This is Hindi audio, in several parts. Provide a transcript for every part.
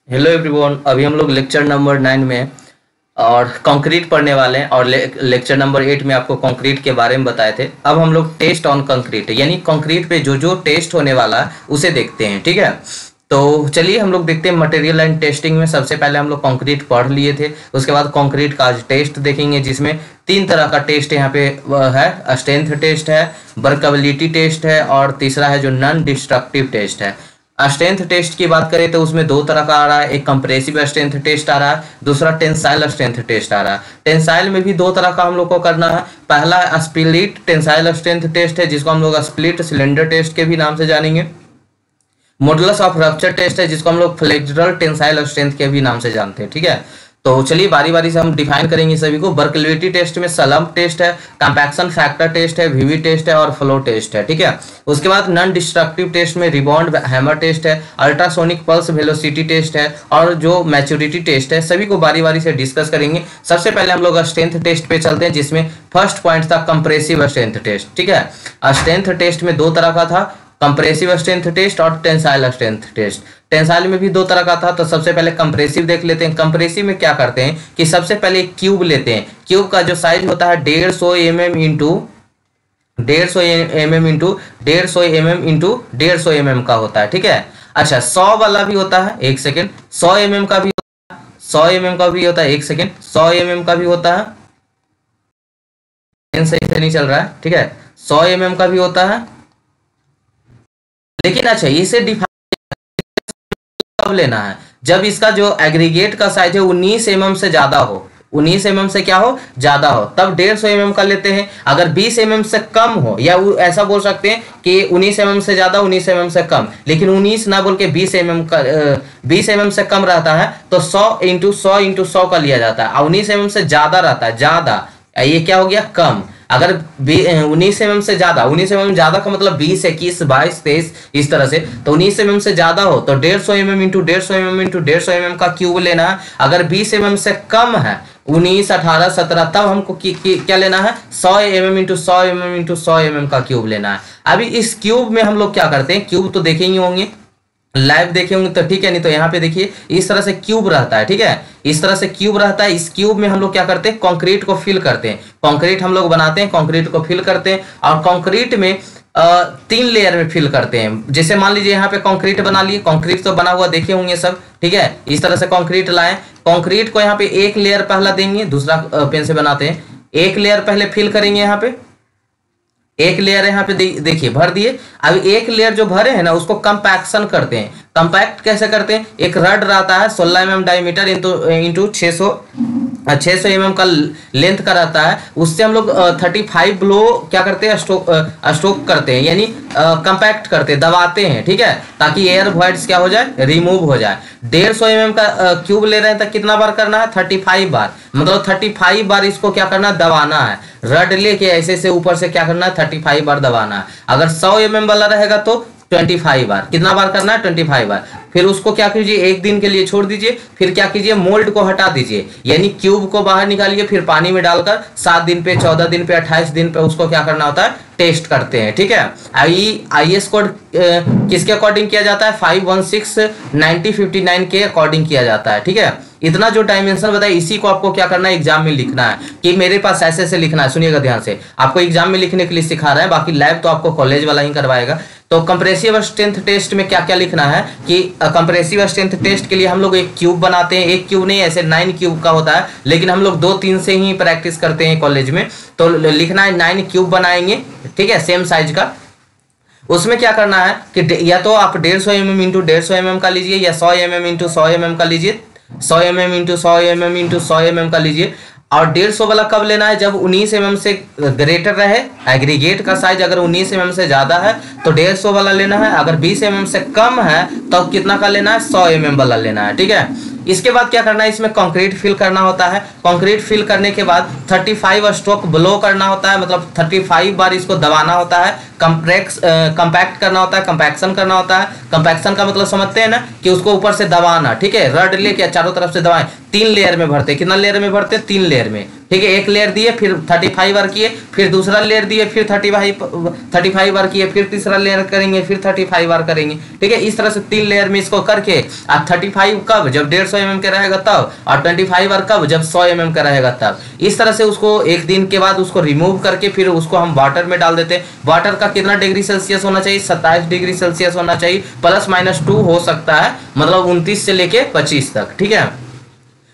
Hello everyone. अभी हम लोग लेक्चर नंबर 9 में और कंक्रीट पढ़ने वाले हैं और लेक्चर नंबर 8 में आपको कंक्रीट के बारे में बताए थे। अब हम लोग टेस्ट ऑन कंक्रीट यानी कंक्रीट पे जो जो टेस्ट होने वाला है उसे देखते हैं। ठीक है, तो चलिए हम लोग देखते हैं। मटेरियल एंड टेस्टिंग में सबसे पहले हम लोग कंक्रीट पढ़ लिए थे, उसके बाद कंक्रीट का आज टेस्ट देखेंगे जिसमें 3 तरह का टेस्ट यहाँ पे है। स्ट्रेंथ टेस्ट है, वर्कबिलिटी टेस्ट है और तीसरा है जो नॉन डिस्ट्रक्टिव टेस्ट है। स्ट्रेंथ टेस्ट की बात करें तो उसमें 2 तरह का आ रहा है, एक कंप्रेसिव स्ट्रेंथ टेस्ट आ रहा है, दूसरा टेंसाइल स्ट्रेंथ टेस्ट आ रहा है। टेंसाइल में भी 2 तरह का हम लोग को करना है। पहला स्प्लिट टेंसाइल स्ट्रेंथ टेस्ट है जिसको हम लोग स्प्लिट सिलेंडर टेस्ट के भी नाम से जानेंगे। मॉडुलस ऑफ रप्चर टेस्ट है जिसको हम लोग फ्लेक्सुरल टेंसाइल स्ट्रेंथ के भी नाम से जानते हैं। ठीक है, तो चलिए बारी बारी से हम डिफाइन करेंगे सभी को। वर्कबिलिटी टेस्ट में सलम्प टेस्ट है, कंपैक्शन फैक्टर टेस्ट है, वीवी टेस्ट है और फ्लो टेस्ट है। ठीक है, उसके बाद नॉन डिस्ट्रक्टिव टेस्ट में रिबाउंड हैमर टेस्ट है, अल्ट्रासोनिक पल्स वेलोसिटी टेस्ट है और जो मैच्योरिटी टेस्ट है। सभी को बारी बारी से डिस्कस करेंगे। सबसे पहले हम लोग स्ट्रेंथ टेस्ट पे चलते हैं जिसमें फर्स्ट पॉइंट था कंप्रेसिव स्ट्रेंथ टेस्ट। ठीक है, स्ट्रेंथ टेस्ट में 2 तरह का था, कंप्रेसिव स्ट्रेंथ टेस्ट और टेंसाइल स्ट्रेंथ टेस्ट। टेंसाइल में भी 2 तरह का था, तो सबसे पहले कंप्रेसिव देख लेते हैं। कंप्रेसिव में क्या करते हैं कि सबसे पहले एक क्यूब लेते हैं। क्यूब का जो साइज होता है 150 mm into 150 mm into 150 mm into 150 mm का होता है। ठीक है, अच्छा 100 वाला भी होता है, 1 सेकेंड, 100 mm का भी होता है, 100 mm का भी होता है, 1 सेकेंड, 100 mm का भी होता है, सही से नहीं चल रहा है। ठीक है, 100 mm का भी होता है। लेकिन अच्छा इसे डिफाइन कब लेना है, जब इसका जो एग्रीगेट का साइज है 19 mm से ज्यादा हो। 19 mm से क्या हो, ज्यादा हो, तब 150 mm का लेते हैं। अगर 20 mm से कम हो, या ऐसा बोल सकते हैं कि 19 mm से ज्यादा 19 mm से कम, लेकिन 19 ना बोल के 20 mm का 20 mm से कम रहता है तो 100 इंटू 100 इंटू 100 का लिया जाता है। और 19 mm से ज्यादा रहता है, ज्यादा, ये क्या हो गया, कम। अगर 19 mm से ज्यादा, 19 mm ज्यादा का मतलब 20, 21, 22, 23 इस तरह से, तो 19 mm से ज्यादा हो तो 150 mm into 150 mm into 150 mm का क्यूब लेना है। अगर 20 mm से कम है, 19, 18, 17, तब हमको क्या लेना है, 100 mm into 100 mm into 100 mm का क्यूब लेना है। अभी इस क्यूब में हम लोग क्या करते हैं, क्यूब तो देखेंगे होंगे, लाइव देखे होंगे तो ठीक है, नहीं तो यहाँ पे देखिए इस तरह से क्यूब रहता है। ठीक है, इस तरह से क्यूब रहता है। इस क्यूब में हम लोग क्या करते हैं, कंक्रीट को फिल करते हैं। कंक्रीट हम लोग बनाते हैं, कंक्रीट को फिल करते हैं और कंक्रीट में 3 लेयर में फिल करते हैं। जैसे मान लीजिए यहाँ पे कंक्रीट बना लिए, कंक्रीट तो बना हुआ देखे होंगे सब। ठीक है, इस तरह से कंक्रीट लाएं, कंक्रीट को यहाँ पे 1 लेयर पहला देंगे, दूसरा पेन से बनाते हैं। 1 लेयर पहले फिल करेंगे, यहाँ पे 1 लेयर यहाँ पे देखिए भर दिए। अब 1 लेयर जो भरे हैं ना उसको कंपैक्शन करते हैं। कंपैक्ट कैसे करते हैं, एक रड रहता है 16 mm डायमीटर इंटू 600 mm का लेंथ का रहता है, उससे हम लोग 35 ब्लो क्या करते हैं, स्ट्रोक करते हैं, यानी कंपैक्ट करते हैं, दबाते हैं। ठीक है, ताकि एयर वॉइड्स क्या हो जाए, रिमूव हो जाए। 150 mm का क्यूब ले रहे हैं तो कितना बार करना है, 35 बार, मतलब 35 बार इसको क्या करना है, दबाना है। रड लेके ऐसे से ऊपर से क्या करना है, 35 बार दबाना है। अगर 100 mm वाला रहेगा तो 25 बार, कितना बार करना है, 25 बार। फिर उसको क्या कीजिए, 1 दिन के लिए छोड़ दीजिए। फिर क्या कीजिए, मोल्ड को हटा दीजिए, यानी क्यूब को बाहर निकालिए, फिर पानी में डालकर 7 दिन पे, 14 दिन पे, 28 दिन पे उसको क्या करना होता है, टेस्ट करते हैं। ठीक है, IS कोड किसके अकॉर्डिंग किया जाता है, 516-9059 के अकॉर्डिंग किया जाता है। ठीक है, इतना जो डायमेंशन बताया इसी को आपको क्या करना है, एग्जाम में लिखना है कि मेरे पास ऐसे ऐसे लिखना है। सुनिएगा ध्यान से, आपको एग्जाम में लिखने के लिए सिखा रहा है, बाकी लैब तो आपको कॉलेज वाला ही करवाएगा। तो कंप्रेसिव स्ट्रेंथ टेस्ट में क्या क्या लिखना है कि कंप्रेसिव स्ट्रेंथ टेस्ट के लिए हम लोग एक क्यूब बनाते हैं। एक क्यूब नहीं, ऐसे 9 क्यूब का होता है, लेकिन हम लोग 2-3 से ही प्रैक्टिस करते हैं कॉलेज में। तो लिखना है 9 क्यूब बनाएंगे। ठीक है, सेम साइज का। उसमें क्या करना है कि या तो आप 150 mm इंटू 150 mm का लीजिए, या 100 mm इंटू 100 mm का लीजिए, 100 mm into 100 mm into 100 mm का लीजिए। और 150 वाला कब लेना है, जब 19 mm से ग्रेटर रहे, एग्रीगेट का साइज अगर 19 mm से ज्यादा है तो 150 वाला लेना है। अगर 20 mm से कम है तो कितना का लेना है, 100 mm वाला लेना है। ठीक है, इसके बाद क्या करना है, इसमें कंक्रीट फिल करना होता है। कंक्रीट फिल करने के बाद 35 स्ट्रोक ब्लो करना होता है, मतलब 35 बार इसको दबाना होता है। कंपैक्ट करना होता है, कंपैक्शन करना होता है। कंपैक्शन का मतलब समझते हैं ना, कि उसको ऊपर से दबाना। ठीक है, रड लेके चारों तरफ से दबाएं। 3 लेयर में भरते हैं। कितना लेयर में भरते हैं? 3 लेयर में, ठीक है। एक लेयर दिए, फिर 35 बार किए, फिर दूसरा लेयर दिए, फिर 35 बार किए, फिर तीसरा लेयर करेंगे, फिर 35 बार करेंगे, ठीक है। इस तरह से 3 लेयर में इसको करके, और 35 कब? जब 150 mm का रहेगा तब, और 25 बार कब? जब 100 mm का रहेगा तब। इस तरह से उसको एक दिन के बाद उसको रिमूव करके फिर उसको हम वाटर में डाल देते हैं। वाटर का कितना डिग्री सेल्सियस होना चाहिए? 27 डिग्री सेल्सियस होना चाहिए, +-2 हो सकता है, मतलब 29 से लेके 25 तक, ठीक है।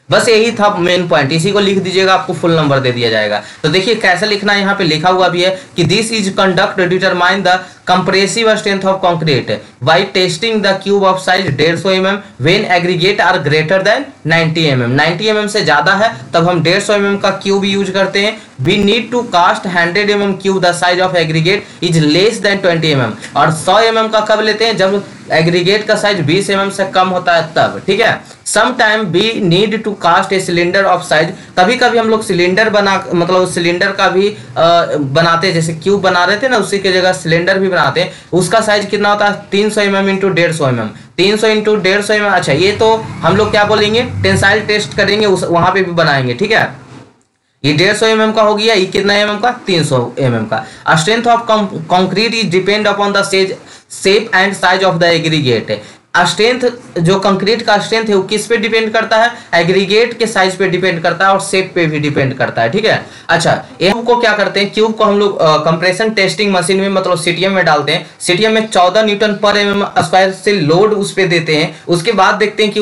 बस यही था मेन पॉइंट, इसी को लिख दीजिएगा, आपको फुल नंबर दे दिया जाएगा। तो देखिए कैसे लिखना है, यहाँ पे लिखा हुआ भी है कि this is conduct determine the compressive strength of concrete by testing the cube of size 150 mm when aggregate are greater than 90 mm। 90 mm से ज्यादा है तब हम 150 mm का क्यूब यूज करते हैं। We need to cast 100 mm cube, the size of aggregate is less than 20 mm। और 100 mm का कब लेते हैं? जब एग्रीगेट का साइज 20 mm से कम होता है तब, ठीक है। Some time we need to cast a cylinder of size, कभी कभी हम लोग सिलेंडर बना, मतलब सिलेंडर का भी बनाते हैं, जैसे क्यूब बना रहे थे ना, उसी की जगह सिलेंडर भी बनाते हैं। उसका साइज कितना होता है? 300 mm into 150 mm। 300 into 150 mm। अच्छा, ये तो हम लोग क्या बोलेंगे, टेंसाइल टेस्ट करेंगे, वहां पे भी बनाएंगे, ठीक है। ये 150 mm का हो गया, ये कितना mm का? 300 mm का। Strength of concrete is depend upon the shape and size of the aggregate. Strength, जो कंक्रीट का स्ट्रेंथ है वो किस पे डिपेंड करता है? एग्रीगेट के साइज पे डिपेंड करता है और शेप पे भी डिपेंड करता है, ठीक है। अच्छा, क्यूब को क्या करते हैं? क्यूब को हम लोग कंप्रेशन टेस्टिंग मशीन में, मतलब सीटीएम में डालते हैं। सीटीएम में 14 न्यूटन पर mm स्क्वायर से लोड उस पे देते हैं। उसके बाद देखते हैं कि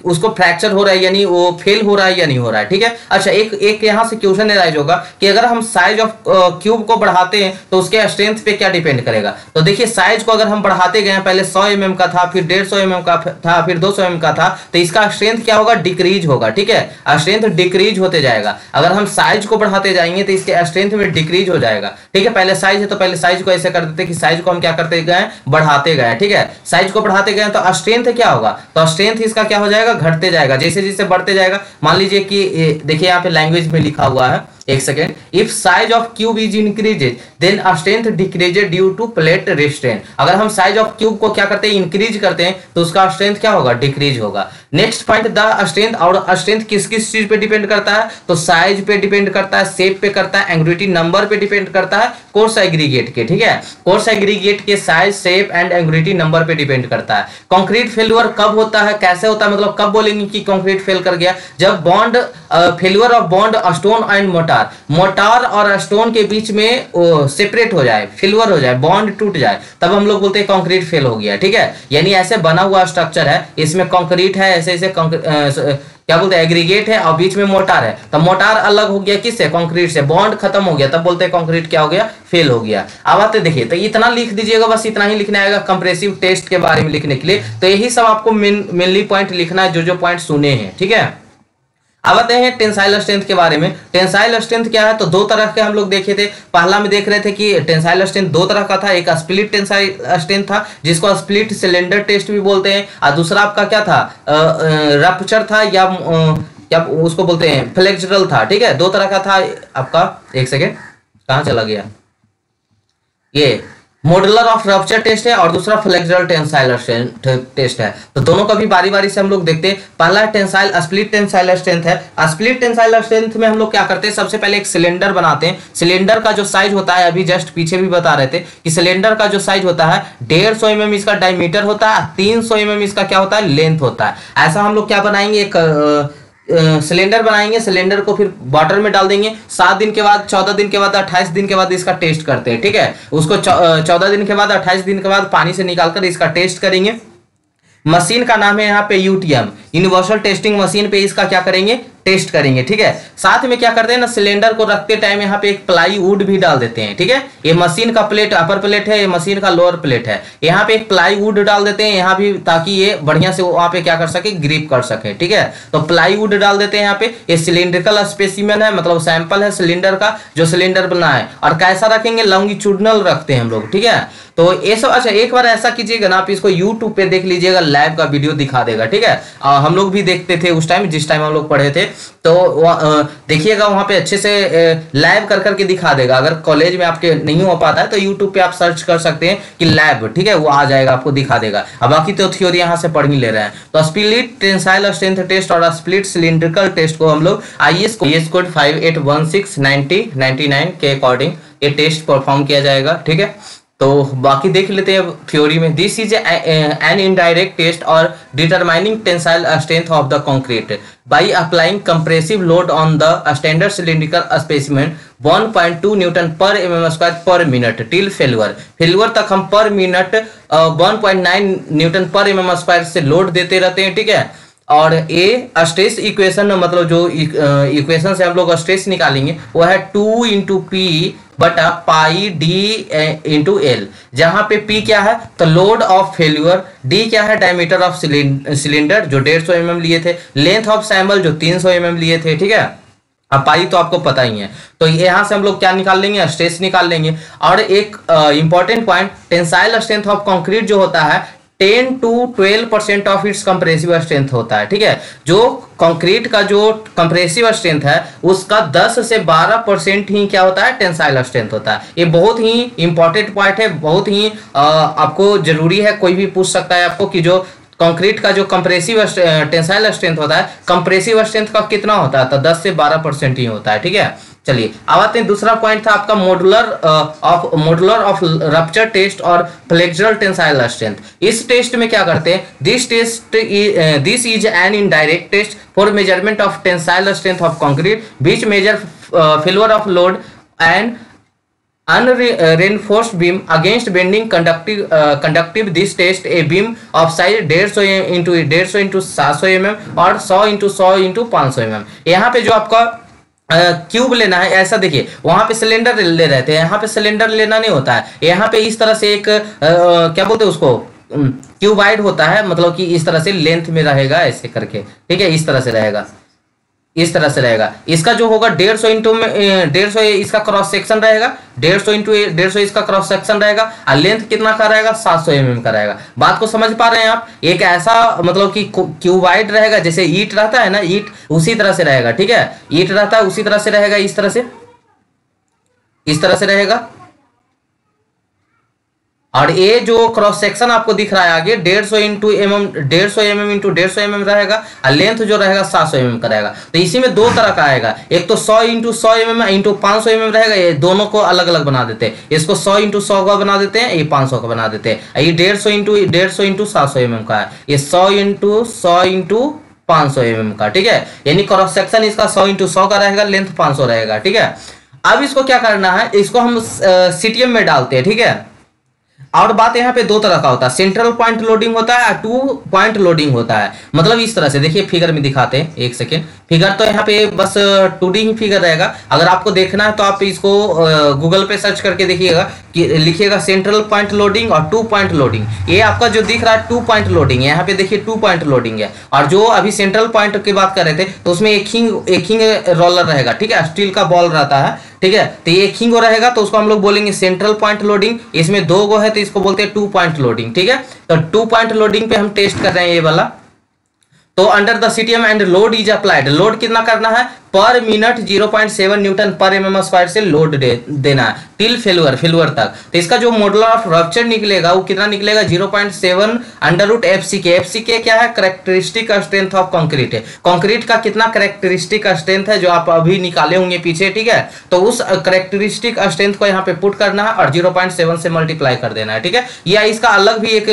उसको फ्रैक्चर हो रहा है, यानी वो फेल हो रहा है या नहीं हो रहा है, ठीक है। अच्छा, एक यहाँ से क्वेश्चन एराइज होगा कि अगर हम साइज ऑफ क्यूब को बढ़ाते हैं तो उसके स्ट्रेंथ पे क्या डिपेंड करेगा? तो देखिए, साइज को अगर हम बढ़ाते गए, पहले 100 mm का था, फिर 150 mm का था, फिर 200 mm का था, तो इसका स्ट्रेंथ क्या होगा? डिक्रीज होगा, ठीक है। स्ट्रेंथ डिक्रीज होते जाएगा। अगर हम साइज को बढ़ाते जाएंगे तो इसके स्ट्रेंथ में डिक्रीज हो जाएगा, ठीक है। पहले साइज है तो पहले साइज को ऐसे कर देते कि साइज को हम क्या करते गए? बढ़ाते गए, ठीक है। साइज को बढ़ाते गए तो स्ट्रेंथ क्या होगा? तो स्ट्रेंथ इसका क्या हो जाएगा? घटते जाएगा, जैसे जैसे बढ़ते जाएगा। मान लीजिए कि देखिए यहाँ पे लैंग्वेज में लिखा हुआ है, एक second. If size of cube is increases then strength decreases due to plate restraint. अगर हम साइज ऑफ क्यूब को क्या करते हैं? इंक्रीज करते हैं, तो उसका स्ट्रेंथ क्या होगा? डिक्रीज होगा। Next point, the strength. और स्ट्रेंथ किस किस चीज पे डिपेंड करता है? तो साइज पे डिपेंड करता है, शेप पे करता है, एंग्युलरिटी नंबर पे डिपेंड करता है, कोर्स एग्रीगेट के, ठीक है। कोर्स एग्रीगेट के साइज, शेप एंड एंग्युलरिटी नंबर पे डिपेंड करता है। कंक्रीट फेल्यूर कब होता है, कैसे होता है, मतलब कब बोलेंगे कि कंक्रीट फेल कर गया? जब bond failure of bond stone and mortar और स्टोन के बीच में सेपरेट हो जाए, फेल्यूर हो जाए, बॉन्ड टूट जाए, तब हम लोग बोलते हैं कंक्रीट फेल हो गया, ठीक है। यानी ऐसे बना हुआ स्ट्रक्चर है, इसमें कंक्रीट है, ऐसे ऐसे क्या बोलते हैं? एग्रीगेट है और बीच में मोटार है, तो मोटार अलग हो गया किससे? कंक्रीट से। बॉन्ड खत्म हो गया, तब बोलते हैं कंक्रीट क्या हो गया? फेल हो गया। अब आते देखिए, तो इतना लिख दीजिएगा, बस इतना ही लिखना आएगा कंप्रेसिव टेस्ट के बारे में लिखने के लिए। तो यही सब आपको मेनली पॉइंट लिखना है, जो पॉइंट सुने हैं, ठीक है। अब आते हैं टेंसाइल स्ट्रेंथ के बारे में। टेंसाइल स्ट्रेंथ क्या है? तो दो तरह के हम लोग देखे थे। पहला में देख रहे थे कि टेंसाइल स्ट्रेंथ दो तरह का था। एक स्प्लिट टेंसाइल स्ट्रेंथ था, जिसको स्प्लिट सिलेंडर टेस्ट भी बोलते हैं, और दूसरा आपका क्या था? रप्चर था, या क्या उसको बोलते हैं? फ्लेक्सुरल था, ठीक है। दो तरह का था आपका। एक सेकेंड, कहाँ चला गया? ये मॉड्यूलर ऑफ रप्चर टेस्ट है और दूसरा फ्लेक्सुरल टेंसाइल टेस्ट है। तो दोनों का भी बारी बारी से हम लोग देखते हैं। पहला टेंसाइल स्प्लिट टेंसाइल स्ट्रेंथ है। स्प्लिट टेंसाइल स्ट्रेंथ में हम लोग क्या करते हैं? सबसे पहले एक सिलेंडर बनाते हैं। सिलेंडर का जो साइज होता है, अभी जस्ट पीछे भी बता रहे थे कि सिलेंडर का जो साइज होता है 150 mm इसका डायमीटर होता है, 300 mm इसका क्या होता है? लेंथ होता है। ऐसा हम लोग क्या बनाएंगे? एक सिलेंडर बनाएंगे, सिलेंडर को फिर वाटर में डाल देंगे। 7 दिन के बाद, 14 दिन के बाद, 28 दिन के बाद इसका टेस्ट करते हैं, ठीक है। उसको 14 दिन के बाद, 28 दिन के बाद पानी से निकालकर इसका टेस्ट करेंगे। मशीन का नाम है यहाँ पे यूटीएम, यूनिवर्सल टेस्टिंग मशीन पे इसका क्या करेंगे? टेस्ट करेंगे, ठीक है। साथ में क्या करते हैं ना, सिलेंडर को रखते टाइम यहाँ पे एक प्लाई वुड भी डाल देते हैं, ठीक है। ये मशीन का प्लेट अपर प्लेट है, ये मशीन का लोअर प्लेट है। यहाँ पे एक प्लाई वुड डाल देते हैं यहाँ भी, ताकि ये बढ़िया से वहां पे क्या कर सके? ग्रिप कर सके, ठीक है। तो प्लाई वुड डाल देते हैं यहाँ पे। ये सिलिंड्रिकल स्पेसिमेन है, मतलब सैंपल है सिलेंडर का, जो सिलेंडर बना है। और कैसा रखेंगे? लॉन्गिट्यूडनल रखते हैं हम लोग, ठीक है। तो ये सब अच्छा, एक बार ऐसा कीजिएगा ना, आप इसको यूट्यूब पे देख लीजिएगा, लैब का वीडियो दिखा देगा, ठीक है। हम लोग भी देखते थे उस टाइम, जिस टाइम हम लोग पढ़े थे, तो देखिएगा वहां पे अच्छे से लैब कर करके दिखा देगा। अगर कॉलेज में आपके नहीं हो पाता है तो यूट्यूब पे आप सर्च कर सकते हैं कि लैब, ठीक है, वो आ जाएगा, आपको दिखा देगा। अब बाकी तो थ्योरी यहाँ से पढ़ ही ले रहे हैं। तो स्प्लिट टेंसाइल स्ट्रेंथ टेस्ट और स्प्लिट सिलिंड्रिकल टेस्ट को हम लोग IS कोड 58169099 के अकॉर्डिंग ये टेस्ट परफॉर्म किया जाएगा, ठीक है। तो बाकी देख लेते हैं अब थ्योरी में। This is an indirect test और determining tensile strength of the concrete by applying compressive load on the standard cylindrical specimen 1.2 newton पर mm² पर मिनट टिल फेल्यूर। फेल्यूर तक हम पर मिनट 1.9 न्यूटन पर mm² से लोड देते रहते हैं, ठीक है। और ए स्ट्रेस इक्वेशन, मतलब जो इक्वेशन से हम लोग स्ट्रेस निकालेंगे वो है 2 इंटू पी बटा पाई डी इंटू एल, जहां पे पी क्या है तो लोड ऑफ फेल्यूर, डी क्या है डायमीटर ऑफ सिलेंडर जो 150 mm लिए थे, लेंथ ऑफ सैंपल जो 300 mm लिए थे, ठीक है। अब पाई तो आपको पता ही है, तो यहाँ से हम लोग क्या निकाल लेंगे, स्ट्रेस निकाल लेंगे। और एक important point, tensile strength of concrete जो होता है 10 to 12% of its compressive strength होता है, ठीक है। जो कंक्रीट का जो कंप्रेसिव स्ट्रेंथ है उसका 10 से 12% ही क्या होता है, टेंसाइल स्ट्रेंथ होता है। ये बहुत ही इंपॉर्टेंट पॉइंट है, बहुत ही आपको जरूरी है। कोई भी पूछ सकता है आपको कि जो कंक्रीट का जो कंप्रेसिव टेंसाइल स्ट्रेंथ होता है, कंप्रेसिव स्ट्रेंथ का कितना होता है, तो 10 से 12% ही होता है, ठीक है। चलिए अब आते हैं, दूसरा पॉइंट था आपका मॉडुलर ऑफ रप्चर टेस्ट और फ्लेक्सुरल टेंसाइल स्ट्रेंथ। इस टेस्ट में क्या करते हैं, this is an indirect test for measurement of tensile strength of concrete which measure failure of load and unreinforced beam against bending conductive this test a beam of size 150 into 150 into 700 mm और 100 into 100 into 500 mm। यहाँ पे जो आपका क्यूब लेना है, ऐसा देखिए, वहां पे सिलेंडर ले रहे थे, यहाँ पे सिलेंडर लेना नहीं होता है। यहाँ पे इस तरह से एक क्या बोलते हैं उसको, क्यूबाइड होता है, मतलब कि इस तरह से लेंथ में रहेगा ऐसे करके, ठीक है, इस तरह से रहेगा, इस तरह से रहेगा। इसका जो होगा 150 इंटू 150 इसका क्रॉस सेक्शन रहेगा, 150 इंटू 150 इसका क्रॉस सेक्शन रहेगा, और लेंथ कितना का रहेगा, 700 mm का रहेगा। बात को समझ पा रहे हैं आप? एक ऐसा मतलब कि क्यूबाइड रहेगा, जैसे ईंट रहता है ना, ईंट उसी तरह से रहेगा, ठीक है, ईंट रहता है उसी तरह से रहेगा, इस तरह से रहेगा। और ये जो क्रॉस सेक्शन आपको दिख रहा है आगे 150 इंटू 150 mm इंटू 150 mm रहेगा, और लेंथ जो रहेगा 700 mm का रहेगा। तो इसी में दो तरह का आएगा, एक तो 100 इंटू 100 mm इंटू 500 mm रहेगा। ये दोनों को अलग अलग बना देते हैं, इसको 100 इंटू 100 का बना देते हैं, ये 500 का बना देते हैं। ये 150 इंटू 150 इंटू 700 mm का है, ये 100 इंटू 100 इंटू 500 mm का, ठीक है। यानी क्रॉस सेक्शन इसका 100 इंटू 100 का रहेगा, लेंथ 500 रहेगा, ठीक है। अब इसको क्या करना है, इसको हम सीटीएम में डालते हैं, ठीक है। और बात यहाँ पे दो तरह का होता है, सेंट्रल पॉइंट लोडिंग होता है और 2 पॉइंट लोडिंग होता है। मतलब इस तरह से देखिए, फिगर में दिखाते हैं, एक सेकेंड। फिगर तो यहाँ पे बस 2D ही फिगर रहेगा। अगर आपको देखना है तो आप इसको गूगल पे सर्च करके देखिएगा, कि लिखिएगा सेंट्रल पॉइंट लोडिंग और 2 पॉइंट लोडिंग। ये आपका जो दिख रहा है 2 पॉइंट लोडिंग है, यहाँ पे देखिए 2 पॉइंट लोडिंग है। और जो अभी सेंट्रल पॉइंट की बात कर रहे थे तो उसमें एक हिंग रोलर रहेगा, ठीक है, स्टील का बॉल रहता है, ठीक है। तो ये एक हिंग रहेगा तो उसको हम लोग बोलेंगे सेंट्रल पॉइंट लोडिंग। इसमें 2 गो है तो इसको बोलते हैं 2 पॉइंट लोडिंग, ठीक है। तो 2 पॉइंट लोडिंग पे हम टेस्ट कर रहे हैं ये वाला। तो under the CTM and load is applied, load कितना करना है, पर मिनट 0.7 न्यूटन पर mm² से लोड देना है टिल फेल्यूर तक। तो इसका जो मॉडुलर ऑफ रप्चर निकलेगा वो कितना निकलेगा, 0.7 अंडर रूट FCK। FCK क्या है, कैरेक्टरिस्टिक स्ट्रेंथ ऑफ कंक्रीट है। कंक्रीट का कितना कैरेक्टरिस्टिक स्ट्रेंथ है जो आप अभी निकाले होंगे पीछे, ठीक है। तो उस कैरेक्टरिस्टिक स्ट्रेंथ को यहाँ पे पुट करना है और 0.7 से मल्टीप्लाई कर देना है, ठीक है। या इसका अलग भी एक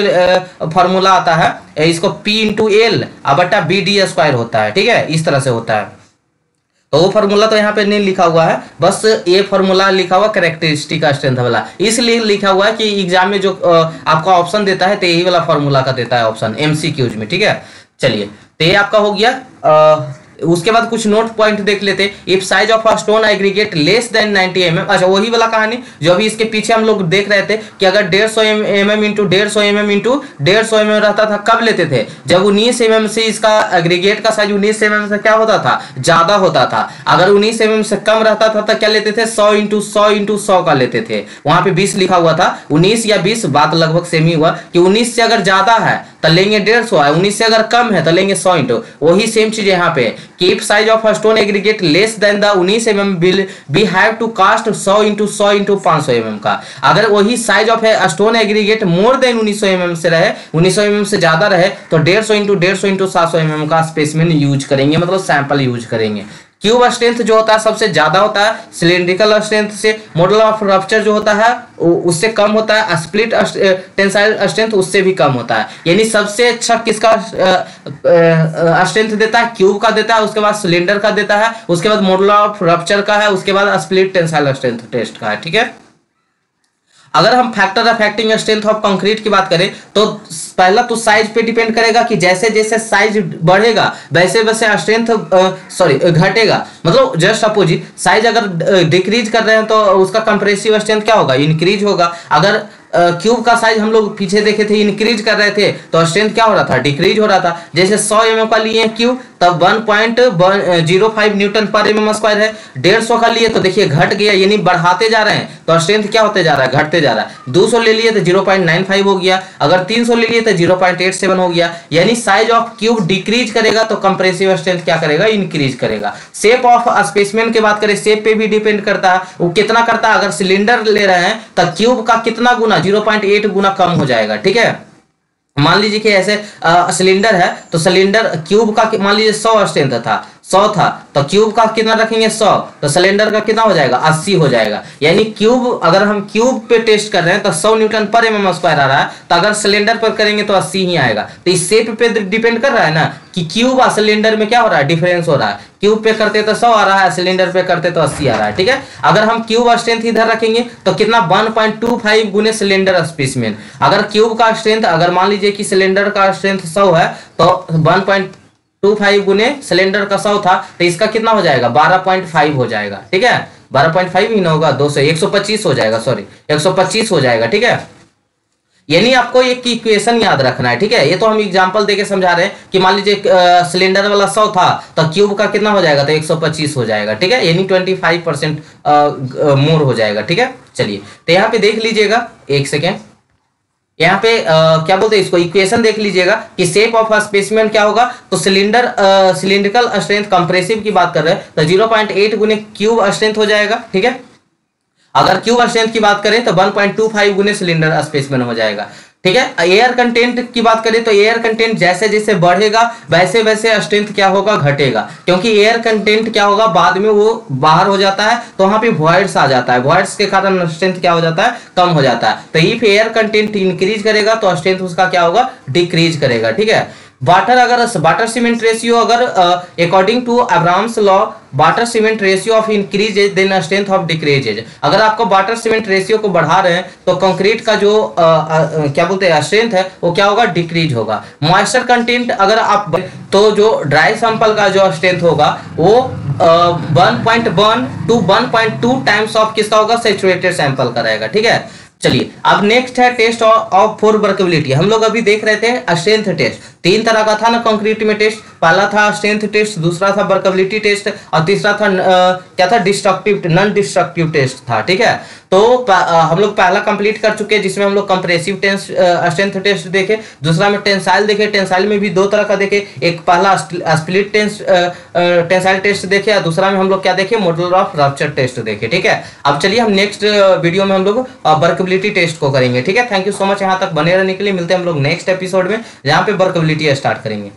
फॉर्मूला आता है, इसको P इंटू एल बटा BD² होता है, ठीक है, इस तरह से होता है। तो वो फार्मूला तो यहाँ पे नहीं लिखा हुआ है, बस ये फार्मूला लिखा हुआ कैरेक्टरिस्टिक स्ट्रेंथ वाला, इसलिए लिखा हुआ है कि एग्जाम में जो आपका ऑप्शन देता है तो यही वाला फार्मूला का देता है ऑप्शन MCQs में, ठीक है। चलिए, तो ये आपका हो गया उसके बाद कुछ नोट पॉइंट देख लेते। If size of a stone aggregate less then 90 mm, अच्छा वही वाला कहानी जो अभी इसके पीछे हम लोग देख रहे थे कि अगर 150 mm into 150 mm into 150 mm रहता था, कब लेते थे? जब 19 mm से इसका एग्रीगेट का साइज 19 mm से क्या होता था? ज्यादा होता था। अगर 19 mm से कम रहता था तो क्या लेते थे? 100 इंटू 100 इंटू 100 का लेते थे। वहां पे 20 लिखा हुआ था, 19 या 20 बात लगभग सेम ही हुआ कि 19 से अगर ज्यादा है तो लेंगे 150, 19 से अगर कम है तो लेंगे 100 इंटू। वही सेम चीज यहाँ पे कि if size of a stone aggregate less than the 19 mm will we have to cast 100 into 100 into 500 mm का। अगर वही size of stone aggregate more than 1900 mm से रहे, 1900 mm से ज्यादा रहे तो 150 इंटू 150 इंटू 700 mm का स्पेसिमेन यूज करेंगे, मतलब सैंपल यूज करेंगे। क्यूब स्ट्रेंथ जो होता है सबसे ज्यादा होता है सिलिंड्रिकल स्ट्रेंथ से, मॉडल ऑफ रप्चर जो होता है उससे कम होता है, स्प्लिट टेंसाइल स्ट्रेंथ उससे भी कम होता है। यानी सबसे अच्छा किसका स्ट्रेंथ देता है? क्यूब का देता है, उसके बाद सिलेंडर का देता है, उसके बाद मॉडल ऑफ रप्चर का है, उसके बाद स्प्लिट टेंसाइल स्ट्रेंथ टेस्ट का है। ठीक है, अगर हम factor affecting strength of concrete की बात करें तो पहला तो साइज पे डिपेंड करेगा कि जैसे जैसे साइज बढ़ेगा वैसे वैसे स्ट्रेंथ घटेगा, मतलब जस्ट अपोजिट। साइज अगर डिक्रीज कर रहे हैं तो उसका कंप्रेसिव स्ट्रेंथ क्या होगा? इंक्रीज होगा। अगर क्यूब का साइज हम लोग पीछे देखे थे इंक्रीज कर रहे थे तो स्ट्रेंथ क्या हो रहा था? डिक्रीज हो रहा था। जैसे 100 mm का लिए क्यूब तब 1.05 न्यूटन पर mm स्क्वायर है। 150 का लिए तो देखिए घट गया, यानी बढ़ाते जा रहे हैं तो स्ट्रेंथ क्या होते जा रहा है? घटते जा रहा है। 200 ले लिए तो 0.95 हो गया, अगर 300 ले लिए तो 0.87 हो गया। यानी साइज ऑफ क्यूब डिक्रीज करेगा तो कंप्रेसिव स्ट्रेंथ क्या करेगा? इंक्रीज करेगा। शेप ऑफ स्पेसिमेन की बात करें, शेप पे भी डिपेंड करता है, वो कितना करता है। अगर सिलेंडर ले रहे हैं तो क्यूब का कितना गुना? 0.8 गुना कम हो जाएगा। ठीक है, मान लीजिए कि ऐसे सिलेंडर है तो सिलेंडर क्यूब का मान लीजिए 100 स्ट्रेंथ था, 100 था तो क्यूब का कितना रखेंगे? 100, तो सिलेंडर का कितना हो जाएगा? 80 हो जाएगा। यानी क्यूब अगर हम क्यूब पे टेस्ट कर रहे हैं तो 100 न्यूटन पर mm स्क्वायर आ रहा है, तो अगर सिलेंडर पर करेंगे तो 80 ही आएगा। तो इस शेप पे डिपेंड कर रहा है ना कि क्यूब और सिलेंडर में क्या हो रहा है? डिफरेंस हो रहा है। क्यूब पे करते तो 100 आ रहा है, सिलेंडर पे करते तो 80 आ रहा है। ठीक है, अगर हम क्यूब स्ट्रेंथ इधर रखेंगे तो कितना? 1.25 गुने सिलेंडर स्पेसिमेन। अगर क्यूब का स्ट्रेंथ, अगर मान लीजिए कि सिलेंडर का स्ट्रेंथ 100 है तो 1.25 गुने सिलेंडर का 100 था तो इसका कितना हो जाएगा? 12.5 हो जाएगा। ठीक है, 12.5 ही ना होगा, 200 125 हो जाएगा, सॉरी 125 हो जाएगा। ठीक है, यानी आपको एक इक्वेशन याद रखना है। ठीक है, ये तो हम एग्जांपल देके समझा रहे हैं कि मान लीजिए सिलेंडर वाला 100 था तो क्यूब का कितना हो जाएगा? तो 125 हो जाएगा। ठीक है, यानी 25% मोर हो जाएगा। ठीक है, चलिए तो यहाँ पे देख लीजिएगा, एक सेकेंड, यहाँ पे क्या बोलते हैं इसको, इक्वेशन देख लीजिएगा कि शेप ऑफ स्पेसिमेन क्या होगा। तो सिलेंडर सिलिंड्रिकल स्ट्रेंथ कंप्रेसिव की बात कर रहे हैं तो 0.8 गुने क्यूब स्ट्रेंथ हो जाएगा। ठीक है, अगर क्यूब स्ट्रेंथ की बात करें तो 1.25 गुने सिलेंडर स्पेसिमेन हो जाएगा। ठीक है, एयर कंटेंट की बात करें तो एयर कंटेंट जैसे जैसे बढ़ेगा वैसे वैसे स्ट्रेंथ क्या होगा? घटेगा, क्योंकि एयर कंटेंट क्या होगा? बाद में वो बाहर हो जाता है तो वहां पे वॉइड्स आ जाता है, वॉइड्स के कारण स्ट्रेंथ क्या हो जाता है? कम हो जाता है। तो इफ एयर कंटेंट इंक्रीज करेगा तो स्ट्रेंथ उसका क्या होगा? डिक्रीज करेगा। ठीक है, वाटर अगर वाटर सीमेंट रेशियो अगर according to Abrams law water cement ratio of increases then strength of decreases. अगर आपको वाटर सीमेंट रेशियो को बढ़ा रहे हैं तो कंक्रीट का जो क्या बोलते हैं स्ट्रेंथ है वो क्या होगा? डिक्रीज होगा। मॉइस्चर कंटेंट अगर आप तो जो ड्राई सैंपल का जो स्ट्रेंथ होगा वो 1.1 to 1.2 टाइम्स ऑफ किसका होगा? सैचुरेटेड सैंपल का रहेगा। ठीक है, चलिए अब नेक्स्ट है टेस्ट ऑफ फॉर वर्केबिलिटी। हम लोग अभी देख रहे थे स्ट्रेंथ टेस्ट, 3 तरह का था ना कंक्रीट में टेस्ट। पहला था स्ट्रेंथ टेस्ट, दूसरा था वर्केबिलिटी टेस्ट और तीसरा था क्या था? डिस्ट्रक्टिव नॉन डिस्ट्रक्टिव टेस्ट था। ठीक है, तो हम लोग पहला कंप्लीट कर चुके हैं जिसमें हम लोग कंप्रेसिव स्ट्रेंथ टेस्ट देखे, दूसरा में टेंसाइल देखे, टेंसाइल में भी 2 तरह का देखे, एक पहला स्प्लिट टेंसाइल टेस्ट देखे और दूसरा में हम लोग क्या देखे? मॉडल ऑफ रप्चर टेस्ट देखे। ठीक है, अब चलिए हम नेक्स्ट वीडियो में हम लोग वर्केबिलिटी टेस्ट को करेंगे। ठीक है, थैंक यू सो मच यहाँ तक बने रहने के लिए। मिलते हैं हम लोग नेक्स्ट एपिसोड में जहाँ पे वर्केबिलिटी स्टार्ट करेंगे।